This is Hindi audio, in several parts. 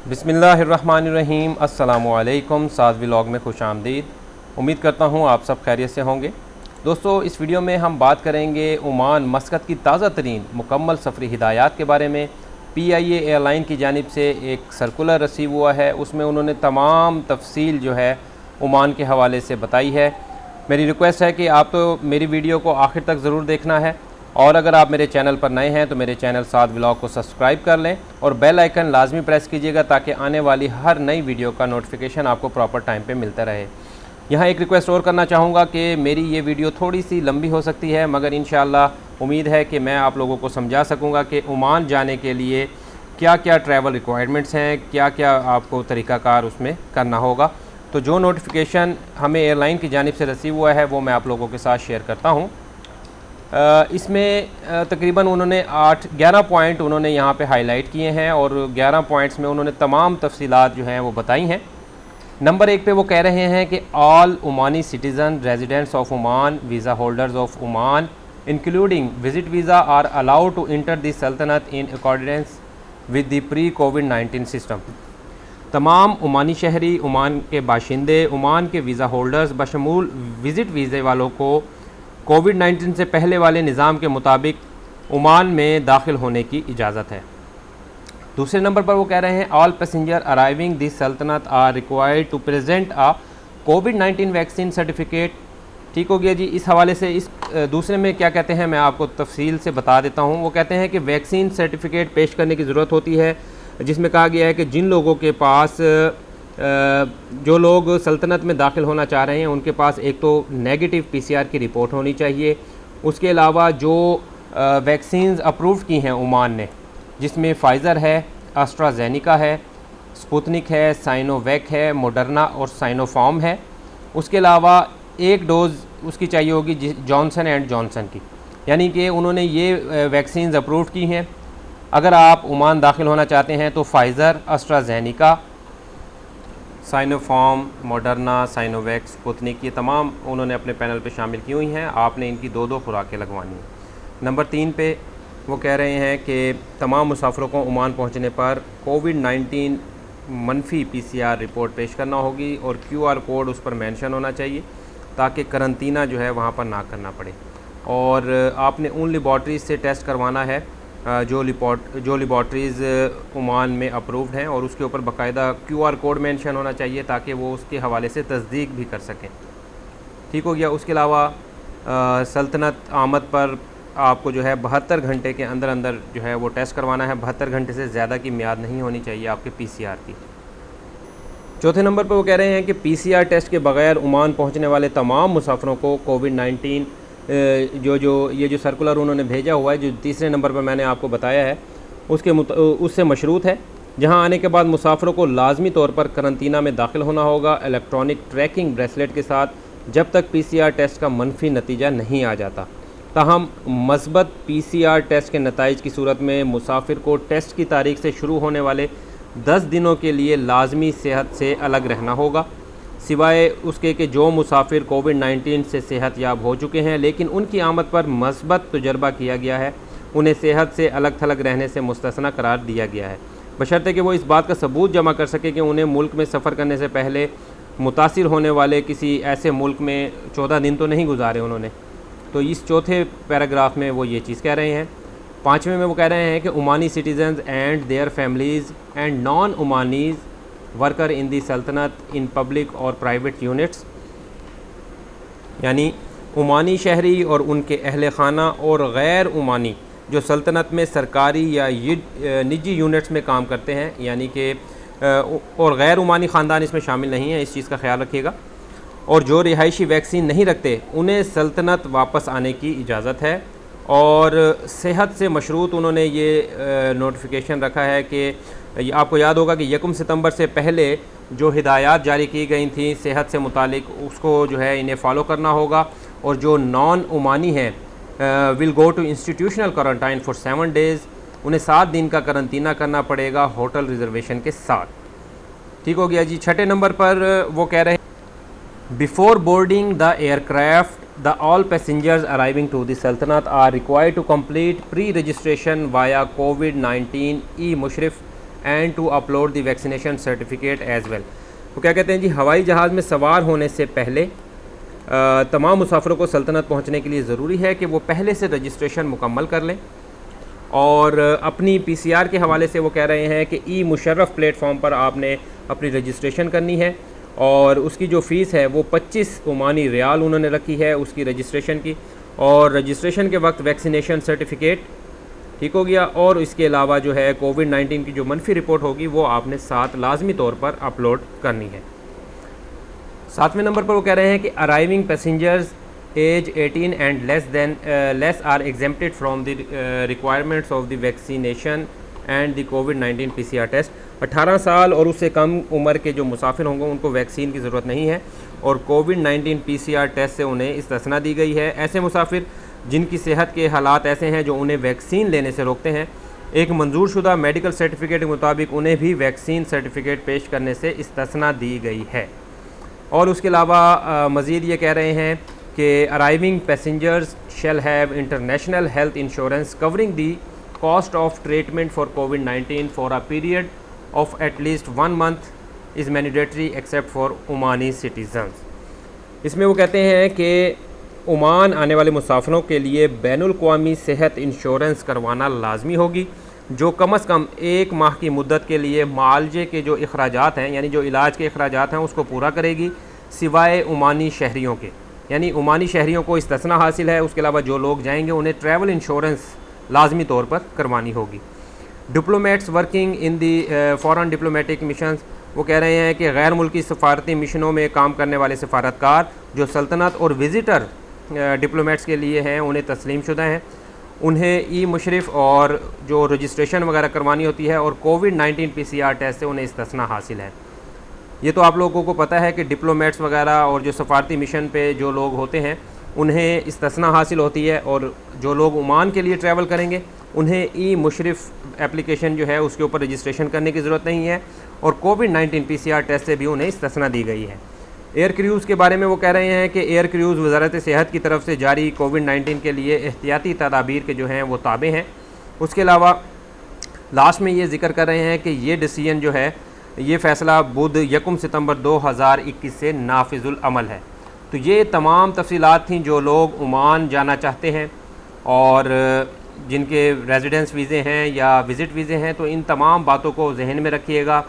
बिस्मिल्लाहिर्रहमानिर्रहीम। अस्सलामुअलैकुम। साज़ व्लॉग में खुश आमदीद। उम्मीद करता हूँ आप सब खैरियत से होंगे। दोस्तों, इस वीडियो में हम बात करेंगे ओमान मस्कत की ताज़ा तरीन मुकम्मल सफ़री हिदायत के बारे में। PIA एयरलाइन की जानिब से एक सर्कुलर रिसीव हुआ है, उसमें उन्होंने तमाम तफसील जो है ओमान के हवाले से बताई है। मेरी रिक्वेस्ट है कि आप तो मेरी वीडियो को आखिर तक ज़रूर देखना है, और अगर आप मेरे चैनल पर नए हैं तो मेरे चैनल साद व्लॉग को सब्सक्राइब कर लें और बेल आइकन लाजमी प्रेस कीजिएगा ताकि आने वाली हर नई वीडियो का नोटिफिकेशन आपको प्रॉपर टाइम पे मिलता रहे। यहाँ एक रिक्वेस्ट और करना चाहूँगा कि मेरी ये वीडियो थोड़ी सी लंबी हो सकती है, मगर इंशाअल्लाह उम्मीद है कि मैं आप लोगों को समझा सकूँगा कि ओमान जाने के लिए क्या क्या ट्रैवल रिक्वायरमेंट्स हैं, क्या क्या आपको तरीक़ाकार उसमें करना होगा। तो जो नोटिफिकेशन हमें एयरलाइन की जानिब से रिसीव हुआ है वो मैं आप लोगों के साथ शेयर करता हूँ। इसमें तकरीबन उन्होंने 11 पॉइंट उन्होंने यहाँ पे हाईलाइट किए हैं और 11 पॉइंट्स में उन्होंने तमाम तफसीलात जो हैं वो बताई हैं। नंबर 1 पे वो कह रहे हैं कि all Omani citizen residents of Oman, visa holders of Oman including visit visa are allowed to enter the सल्तनत in accordance with the pre कोविड-19 सिस्टम। तमाम ओमानी शहरी, ओमान के बाशिंदे, ओमान के वीज़ा होल्डर्स बशमूल विज़िट वीज़े वालों को कोविड-19 से पहले वाले निज़ाम के मुताबिक ओमान में दाखिल होने की इजाज़त है। दूसरे नंबर पर वो कह रहे हैं all passenger arriving this sultanate are required to present a कोविड-19 वैक्सीन सर्टिफिकेट। ठीक हो गया जी। इस हवाले से इस दूसरे में क्या कहते हैं मैं आपको तफसील से बता देता हूँ। वो कहते हैं कि वैक्सीन सर्टिफिकेट पेश करने की ज़रूरत होती है, जिसमें कहा गया है कि जिन लोगों के पास जो लोग सल्तनत में दाखिल होना चाह रहे हैं उनके पास एक तो नेगेटिव PCR की रिपोर्ट होनी चाहिए। उसके अलावा जो वैक्सीन्स अप्रूव की हैं ओमान ने, जिसमें फ़ाइज़र है, एस्ट्राजेनिका है, स्पुतनिक है, साइनोवैक है, मॉडर्ना और साइनोफार्म है। उसके अलावा एक डोज़ उसकी चाहिए होगी जॉनसन एंड जॉनसन की, यानी कि उन्होंने ये वैक्सीन्स अप्रूव की हैं। अगर आप ओमान दाखिल होना चाहते हैं तो Pfizer, AstraZeneca, Sinopharm, Moderna, Sinovac, Sputnik, ये तमाम उन्होंने अपने पैनल पे शामिल की हुई हैं। आपने इनकी 2-2 खुराकें लगवानी हैं। नंबर 3 पे वो कह रहे हैं कि तमाम मुसाफिरों को ओमान पहुंचने पर कोविड-19 मनफी PCR रिपोर्ट पेश करना होगी और QR कोड उस पर मेंशन होना चाहिए ताकि करंतना जो है वहाँ पर ना करना पड़े। और आपने उन लेबॉर्ट्रीज़ से टेस्ट करवाना है जो लेबॉर्ट्रीज़ ओमान में अप्रूव्ड हैं, और उसके ऊपर बाकायदा QR कोड मेंशन होना चाहिए ताकि वो उसके हवाले से तस्दीक भी कर सकें। ठीक हो गया। उसके अलावा सल्तनत आमद पर आपको जो है 72 घंटे के अंदर अंदर जो है वो टेस्ट करवाना है। 72 घंटे से ज़्यादा की मियाद नहीं होनी चाहिए आपके PCR की। चौथे नंबर पर वो कह रहे हैं कि PCR टेस्ट के बग़ैर ओमान पहुँचने वाले तमाम मुसाफिरों को कोविड-19 ये जो सर्कुलर उन्होंने भेजा हुआ है, जो तीसरे नंबर पर मैंने आपको बताया है, उससे मशरूत है, जहां आने के बाद मुसाफिरों को लाजमी तौर पर करंतना में दाखिल होना होगा इलेक्ट्रॉनिक ट्रैकिंग ब्रेसलेट के साथ, जब तक PCR टेस्ट का मनफी नतीजा नहीं आ जाता। ताहम मस्बत PCR टेस्ट के नताइज की सूरत में मुसाफिर को टेस्ट की तारीख से शुरू होने वाले 10 दिनों के लिए लाजमी सेहत से अलग रहना होगा, सिवाय उसके कि जो मुसाफिर कोविड-19 से सेहत याब हो चुके हैं लेकिन उनकी आमद पर मस्बत तजर्बा किया गया है, उन्हें सेहत से अलग थलग रहने से मुस्तस्ना करार दिया गया है, बशर्ते कि वो इस बात का सबूत जमा कर सके कि उन्हें मुल्क में सफ़र करने से पहले मुतासिर होने वाले किसी ऐसे मुल्क में 14 दिन तो नहीं गुजारे उन्होंने। तो इस चौथे पैराग्राफ में वो ये चीज़ कह रहे हैं। पाँचवें में वो कह रहे हैं कि Omani citizens and their families and non Omanis worker in the सल्तनत इन पब्लिक और प्राइवेट यूनिट्स, यानी ओमानी शहरी और उनके अहल खाना और गैर ओमानी जो सल्तनत में सरकारी या निजी यूनिट्स में काम करते हैं, यानी कि और गैर ओमानी ख़ानदान इसमें शामिल नहीं है, इस चीज़ का ख्याल रखिएगा। और जो रिहायशी वैक्सीन नहीं रखते उन्हें सल्तनत वापस आने की इजाज़त है। और सेहत से मशरूत उन्होंने ये नोटिफिकेशन रखा है कि आपको याद होगा कि 1 सितंबर से पहले जो हिदायत जारी की गई थी सेहत से मुतालिक, उसको जो है इन्हें फ़ॉलो करना होगा। और जो नॉन ओमानी हैं will go to institutional quarantine for 7 days, उन्हें 7 दिन का करंतना करना पड़ेगा होटल रिजर्वेशन के साथ। ठीक हो गया जी। छठे नंबर पर वो कह रहे हैं before boarding the aircraft the all passengers arriving to the Sultanate are required to complete pre-registration via COVID-19 e-Mushrif and to upload the vaccination certificate as well. वो क्या कहते हैं जी, हवाई जहाज़ में सवार होने से पहले तमाम मुसाफिरों को सल्तनत पहुंचने के लिए ज़रूरी है कि वो पहले से रजिस्ट्रेशन मुकम्मल कर लें। और अपनी PCR के हवाले से वो कह रहे हैं कि ई मुशर्रफ प्लेटफॉर्म पर आपने अपनी रजिस्ट्रेशन करनी है और उसकी जो फ़ीस है वो 25 ओमानी रियाल उन्होंने रखी है उसकी रजिस्ट्रेशन की। और रजिस्ट्रेशन के वक्त वैक्सीनेशन सर्टिफिकेट ठीक हो गया, और इसके अलावा जो है कोविड-19 की जो मनफी रिपोर्ट होगी वो आपने साथ लाजमी तौर पर अपलोड करनी है। 7वें नंबर पर वो कह रहे हैं कि arriving passengers age 18 and less are exempted from the requirements of the vaccination and the कोविड-19 PCR टेस्ट। 18 साल और उससे कम उम्र के जो मुसाफिर होंगे उनको वैक्सीन की ज़रूरत नहीं है और कोविड-19 PCR टेस्ट से उन्हें इस्तिस्ना दी गई है। ऐसे मुसाफिर जिनकी सेहत के हालात ऐसे हैं जो उन्हें वैक्सीन लेने से रोकते हैं, एक मंजूर शुदा मेडिकल सर्टिफिकेट के मुताबिक उन्हें भी वैक्सीन सर्टिफिकेट पेश करने से इस्तिस्ना दी गई है। और उसके अलावा मज़ीद ये कह रहे हैं कि arriving passengers shall have international health insurance covering the cost of treatment for covid for a period of at least 1 month is mandatory except for Omani citizens. इसमें वो कहते हैं कि ओमान आने वाले मुसाफिरों के लिए बैनुल अक़वामी सेहत इंश्योरेंस करवाना लाजमी होगी, जो कम से कम 1 माह की मुद्दत के लिए मालजे के जो अखराजात हैं, यानी जो इलाज के अखराजात हैं, उसको पूरा करेगी, सिवाय ओमानी शहरियों के। यानी ओमानी शहरियों को इस्तिस्ना हासिल है, उसके अलावा जो लोग जाएंगे उन्हें ट्रैवल इंश्योरेंस लाजमी तौर पर करवानी होगी। Diplomats working in the foreign diplomatic missions, वो कह रहे हैं कि गैर मुल्की सफारती मिशनों में काम करने वाले सफारतकार जो सल्तनत और विज़िटर डिप्लोमेट्स के लिए हैं, उन्हें तस्लीम शुदा हैं, उन्हें ई मुशरिफ और जो रजिस्ट्रेशन वगैरह करवानी होती है और कोविड-19 PCR टेस्ट से उन्हें इस्तिस्ना हासिल है। ये तो आप लोगों को पता है कि डिप्लोमेट्स वगैरह और जो सफारती मिशन पे जो लोग होते हैं उन्हें इस्तिस्ना हासिल होती है, और जो लोग ओमान के लिए ट्रैवल करेंगे उन्हें ई मुशरिफ एप्लीकेशन जो है उसके ऊपर रजिस्ट्रेशन करने की ज़रूरत नहीं है, और कोविड-19 PCR टेस्ट से भी उन्हें इस्तिस्ना दी गई है। एयर क्रूज़ के बारे में वो कह रहे हैं कि एयर क्रूज़ वज़ारत सेहत की तरफ से जारी कोविड-19 के लिए एहतियाती तदाबीर के जो हैं वो ताबे हैं। उसके अलावा लास्ट में ये ज़िक्र कर रहे हैं कि ये डिसीजन जो है, ये फ़ैसला बुध 1 सितंबर 2021 से नाफिजुल अमल है। तो ये तमाम तफसीलात थी जो लोग ओमान जाना चाहते हैं और जिनके रेजिडेंस वीज़े हैं या विज़िट वीज़े हैं, तो इन तमाम बातों को जहन में रखिएगा।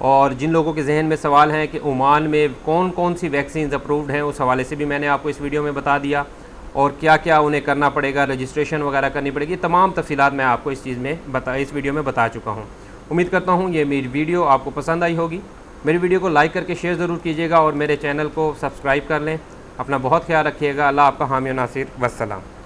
और जिन लोगों के जहन में सवाल हैं कि ओमान में कौन कौन सी वैक्सीन अप्रूव्ड हैं, उस हवाले से भी मैंने आपको इस वीडियो में बता दिया, और क्या क्या उन्हें करना पड़ेगा, रजिस्ट्रेशन वगैरह करनी पड़ेगी, तमाम तफसीलात मैं आपको इस वीडियो में बता चुका हूँ। उम्मीद करता हूँ ये मेरी वीडियो आपको पसंद आई होगी। मेरी वीडियो को लाइक करके शेयर ज़रूर कीजिएगा और मेरे चैनल को सब्सक्राइब कर लें। अपना बहुत ख्याल रखिएगा। अल्लाह आपका हामी नासिर। वस्सलाम।